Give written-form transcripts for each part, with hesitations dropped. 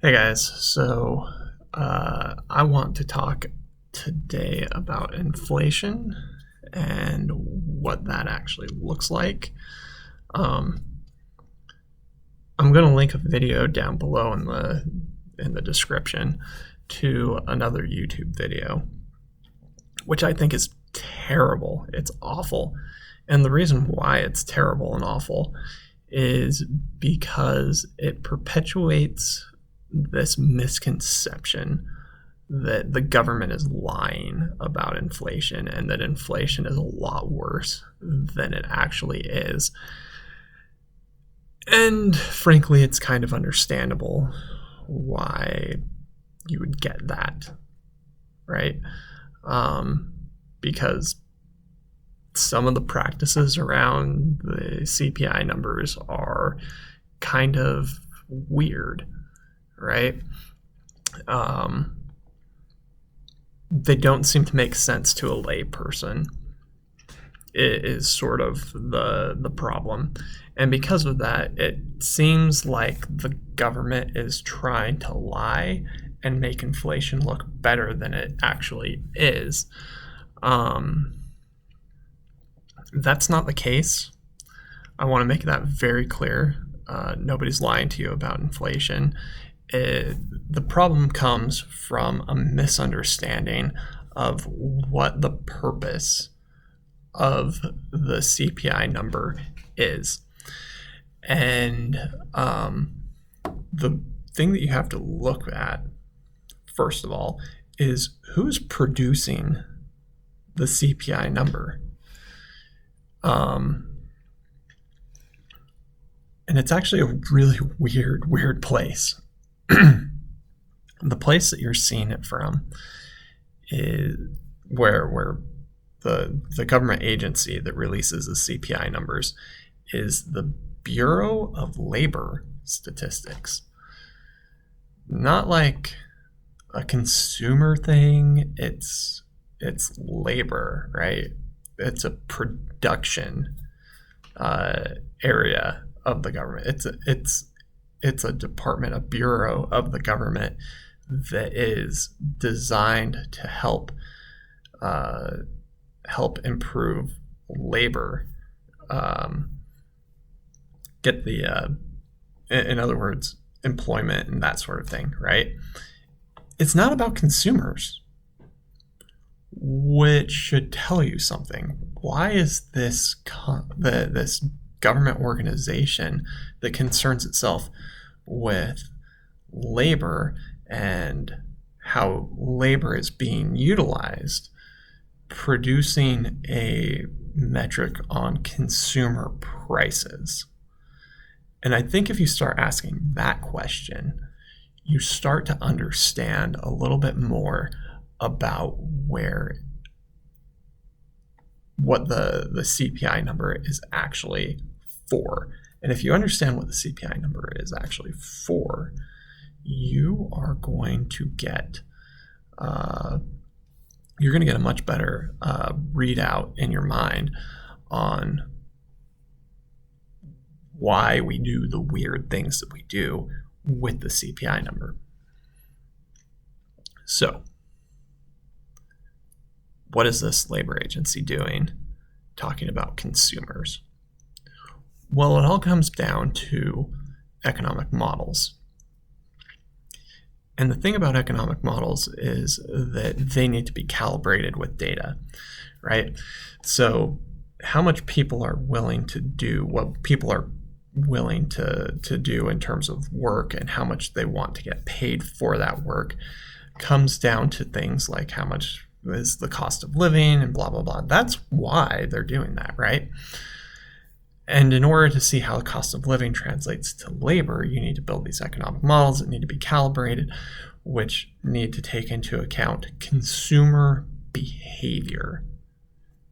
Hey guys, I want to talk today about inflation and what that actually looks like. Um, I'm going to link a video down below in the description to another YouTube video, which I think is terrible. It's awful. And the reason why it's terrible and awful is because it perpetuates this misconception that the government is lying about inflation and that inflation is a lot worse than it actually is. And frankly, it's kind of understandable why you would get that, right? Because some of the practices around the CPI numbers are kind of weird, right? They don't seem to make sense to a lay person. It is sort of the problem. And because of that, it seems like the government is trying to lie and make inflation look better than it actually is. That's not the case. I want to make that very clear. Nobody's lying to you about inflation. The problem comes from a misunderstanding of what the purpose of the CPI number is. And the thing that you have to look at, first of all, is who's producing the CPI number. And it's actually a really weird place. The place that you're seeing it from is where the government agency that releases the CPI numbers is the Bureau of Labor Statistics. Not like a consumer thing, it's labor, right? It's a production area of the government. It's a department, a bureau of the government that is designed to help improve labor, get the in other words, employment and that sort of thing, right? It's not about consumers, which should tell you something. Why is this this government organization that concerns itself with labor and how labor is being utilized producing a metric on consumer prices? And I think if you start asking that question, you start to understand a little bit more about what the CPI number is actually for. And if you understand what the CPI number is actually for, you are going to get a much better readout in your mind on why we do the weird things that we do with the CPI number. So, what is this labor agency doing talking about consumers? Well, it all comes down to economic models. And the thing about economic models is that they need to be calibrated with data, right? So how much people are willing to do what people are willing to do in terms of work and how much they want to get paid for that work comes down to things like how much is the cost of living and blah, blah, blah. That's why they're doing that, right? And in order to see how the cost of living translates to labor, you need to build these economic models that need to be calibrated, which need to take into account consumer behavior,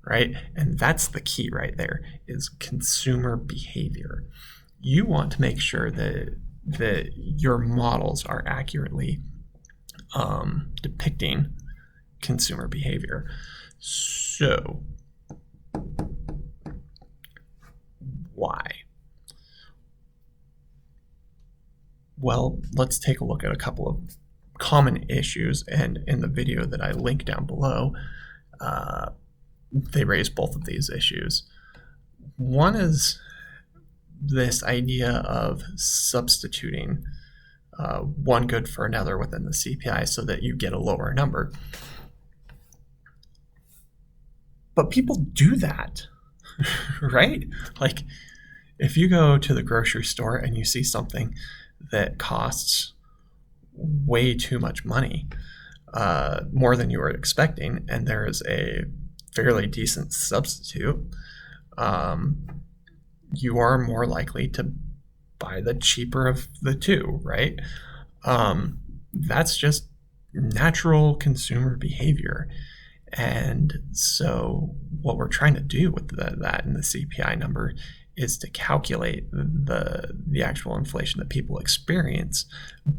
right? And that's the key right there, is consumer behavior. You want to make sure that your models are accurately depicting consumer behavior. So, why? Well, let's take a look at a couple of common issues, and in the video that I link down below, they raise both of these issues. One is this idea of substituting one good for another within the CPI so that you get a lower number. But people do that, right? Like, if you go to the grocery store and you see something that costs way too much money, more than you were expecting, and there is a fairly decent substitute, you are more likely to buy the cheaper of the two, right? That's just natural consumer behavior. And so what we're trying to do with that in the CPI number is to calculate the actual inflation that people experience,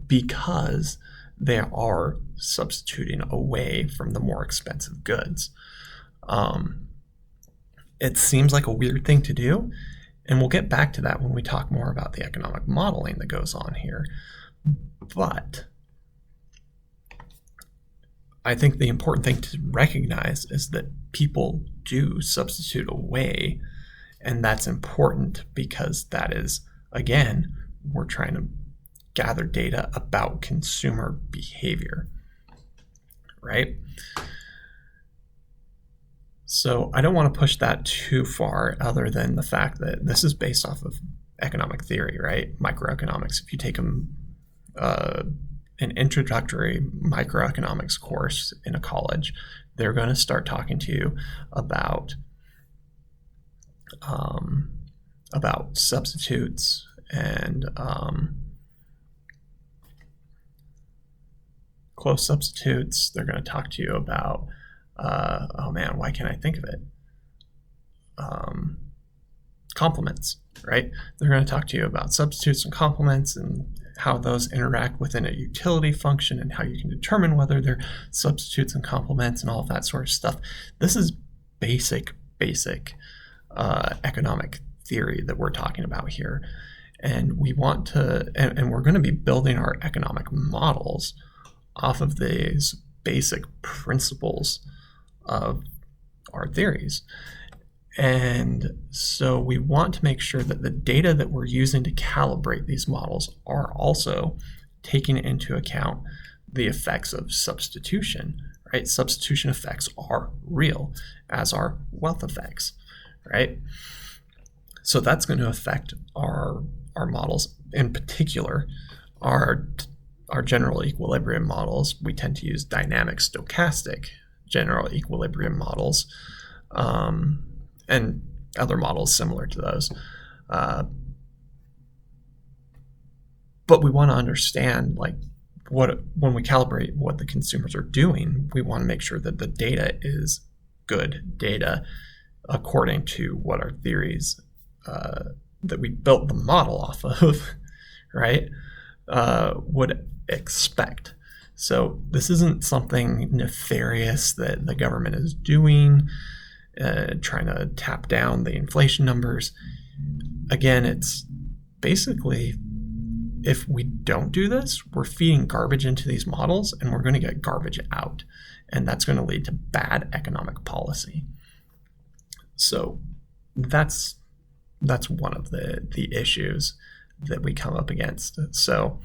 because they are substituting away from the more expensive goods. It seems like a weird thing to do, and we'll get back to that when we talk more about the economic modeling that goes on here. But I think the important thing to recognize is that people do substitute away, and that's important because that is, again, we're trying to gather data about consumer behavior, right? So I don't want to push that too far, other than the fact that this is based off of economic theory, right? Microeconomics. If you take an introductory microeconomics course in a college, they're going to start talking to you about substitutes and close substitutes. They're going to talk to you about oh man, why can't I think of it? Complements, right? They're going to talk to you about substitutes and complements and how those interact within a utility function and how you can determine whether they're substitutes and complements and all of that sort of stuff. This is basic economic theory that we're talking about here. And we want to, and we're going to be building our economic models off of these basic principles of our theories. And so we want to make sure that the data that we're using to calibrate these models are also taking into account the effects of substitution, right? Substitution effects are real, as are wealth effects, right? So that's going to affect our models. In particular, our general equilibrium models. We tend to use dynamic stochastic general equilibrium models, and other models similar to those. But we want to understand, like, when we calibrate what the consumers are doing, we want to make sure that the data is good data according to what our theories that we built the model off of, right, would expect. So this isn't something nefarious that the government is doing, trying to tap down the inflation numbers. Again, it's basically, if we don't do this, we're feeding garbage into these models and we're going to get garbage out. And that's going to lead to bad economic policy. So that's one of the issues that we come up against. So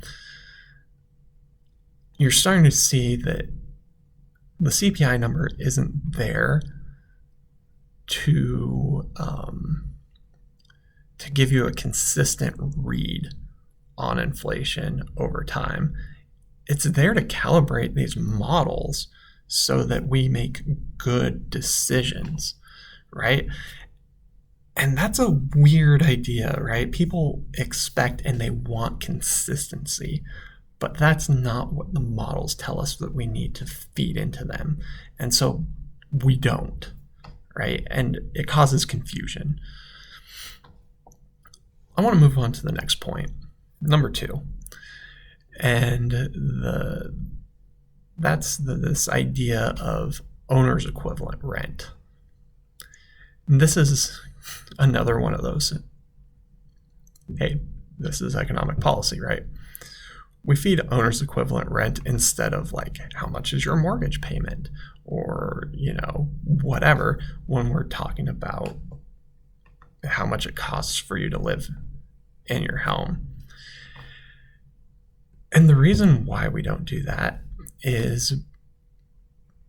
you're starting to see that the CPI number isn't there to give you a consistent read on inflation over time. It's there to calibrate these models so that we make good decisions, right? And that's a weird idea, right? People expect and they want consistency, but that's not what the models tell us that we need to feed into them. And so we don't, right? And it causes confusion. I want to move on to the next point, number 2. And this idea of owner's equivalent rent. And this is another one of those, hey, this is economic policy, right? we feed owner's equivalent rent instead of like, how much is your mortgage payment, or, whatever, when we're talking about how much it costs for you to live in your home. And the reason why we don't do that is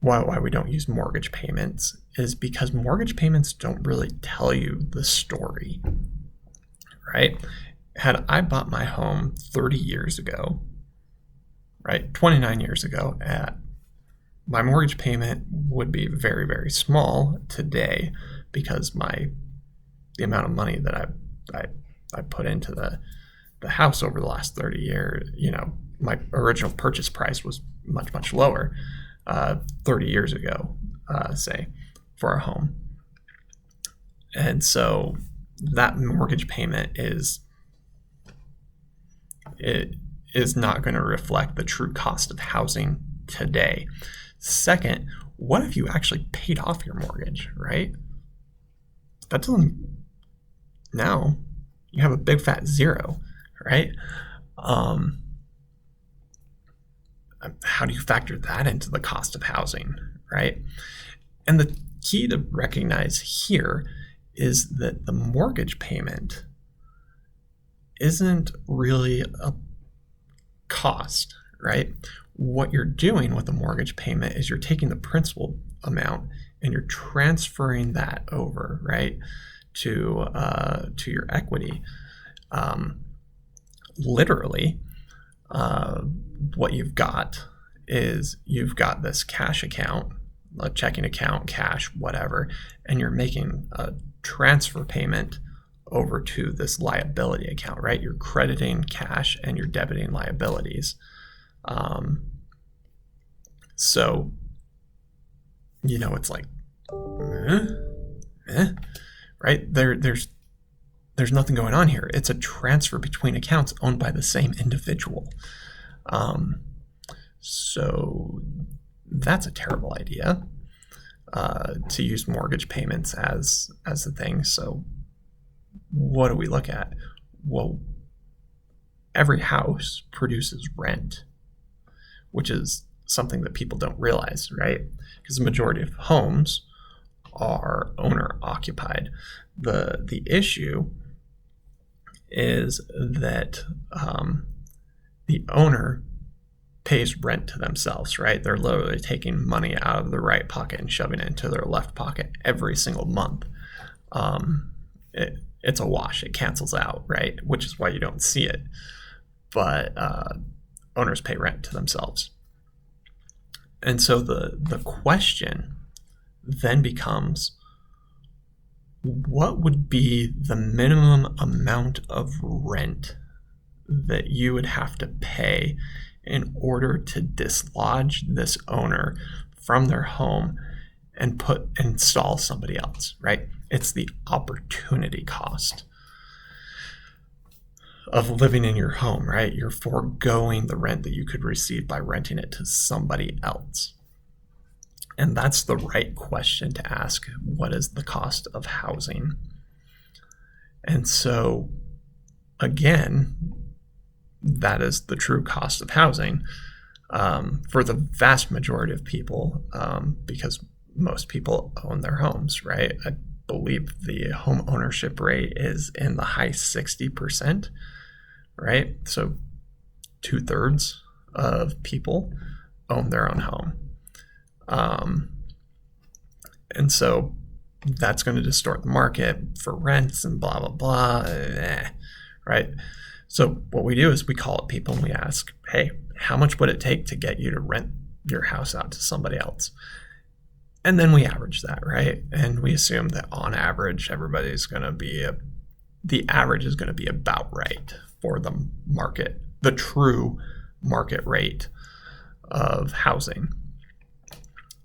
why we don't use mortgage payments is because mortgage payments don't really tell you the story, right? Had I bought my home 30 years ago, right, 29 years ago, my mortgage payment would be very, very small today because the amount of money that I put into the house over the last 30 years, my original purchase price was much, much lower 30 years ago, say, for a home. And so that mortgage payment is not going to reflect the true cost of housing today. Second, what if you actually paid off your mortgage, right? That doesn't, now you have a big fat zero, right? How do you factor that into the cost of housing, right? And the key to recognize here is that the mortgage payment isn't really a cost, right? What you're doing with the mortgage payment is you're taking the principal amount and you're transferring that over, right, to your equity. Literally, what you've got is you've got this cash account, a checking account, cash, whatever, and you're making a transfer payment over to this liability account, right? You're crediting cash and you're debiting liabilities. So, it's like, right? There's nothing going on here. It's a transfer between accounts owned by the same individual. So that's a terrible idea, to use mortgage payments as the thing. So what do we look at? Well, every house produces rent, which is something that people don't realize, right? Because the majority of homes are owner occupied. The issue is that the owner pays rent to themselves, right? They're literally taking money out of their right pocket and shoving it into their left pocket every single month. It's a wash. It cancels out, right? Which is why you don't see it. But owners pay rent to themselves. And so the question then becomes, what would be the minimum amount of rent that you would have to pay in order to dislodge this owner from their home and install somebody else, right? It's the opportunity cost of living in your home, right? You're foregoing the rent that you could receive by renting it to somebody else. And that's the right question to ask. What is the cost of housing? And so, again, that is the true cost of housing for the vast majority of people, because most people own their homes, right? I believe the home ownership rate is in the high 60%, right? So 2/3 of people own their own home. And so that's going to distort the market for rents and blah, blah, blah, right? So what we do is we call up people and we ask, hey, how much would it take to get you to rent your house out to somebody else? And then we average that, right? And we assume that on average, the average is going to be about right for the market, the true market rate of housing.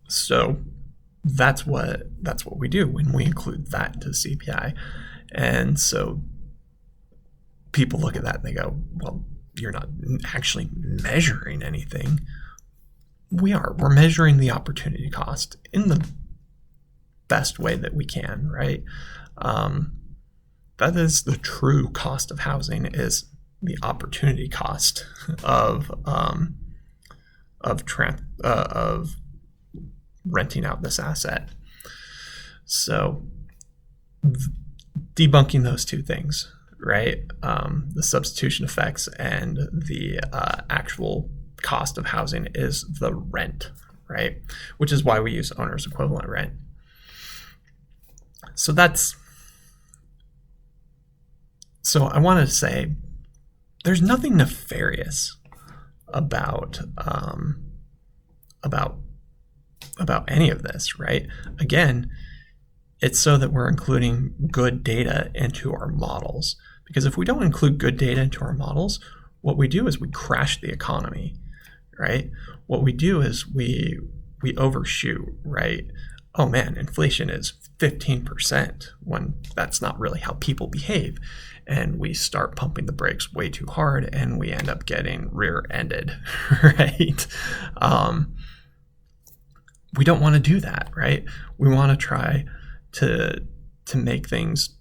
So that's what we do when we include that into CPI. And so people look at that and they go, well, you're not actually measuring anything. We're measuring the opportunity cost in the best way that we can, right? That is the true cost of housing, is the opportunity cost of renting out this asset. So debunking those two things, right? The substitution effects and the actual cost of housing is the rent, right? Which is why we use owner's equivalent rent. So I want to say there's nothing nefarious about any of this, right? Again, it's so that we're including good data into our models. Because if we don't include good data into our models, what we do is we crash the economy, right? What we do is we overshoot, right? Oh man, inflation is 15% when that's not really how people behave. And we start pumping the brakes way too hard and we end up getting rear-ended, right? We don't want to do that, right? We want to try to make things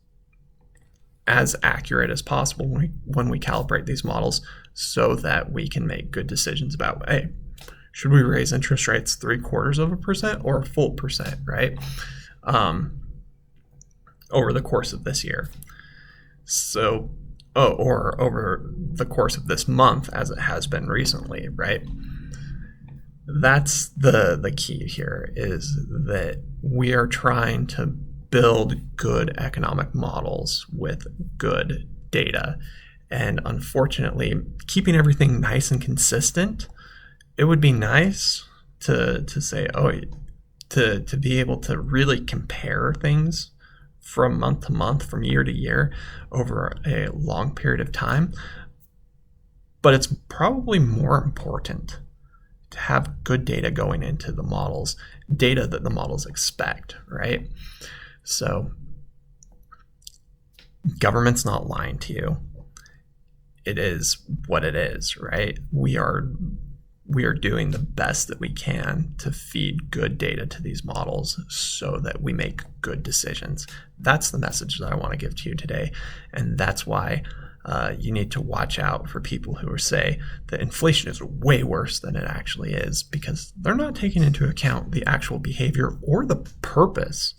as accurate as possible when we calibrate these models so that we can make good decisions about, hey, should we raise interest rates 0.75% or a full percent, right? Over the course of this year. So, or over the course of this month as it has been recently, right? That's the key here, is that we are trying to build good economic models with good data. And unfortunately, keeping everything nice and consistent, it would be nice to say, to be able to really compare things from month to month, from year to year, over a long period of time. But it's probably more important to have good data going into the models, data that the models expect, right? So government's not lying to you. It is what it is, right? We are doing the best that we can to feed good data to these models so that we make good decisions. That's the message that I want to give to you today. And that's why you need to watch out for people who say that inflation is way worse than it actually is, because they're not taking into account the actual behavior or the purpose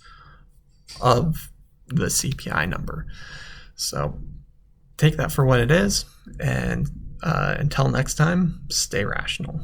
of the CPI number. So take that for what it is, and until next time, stay rational.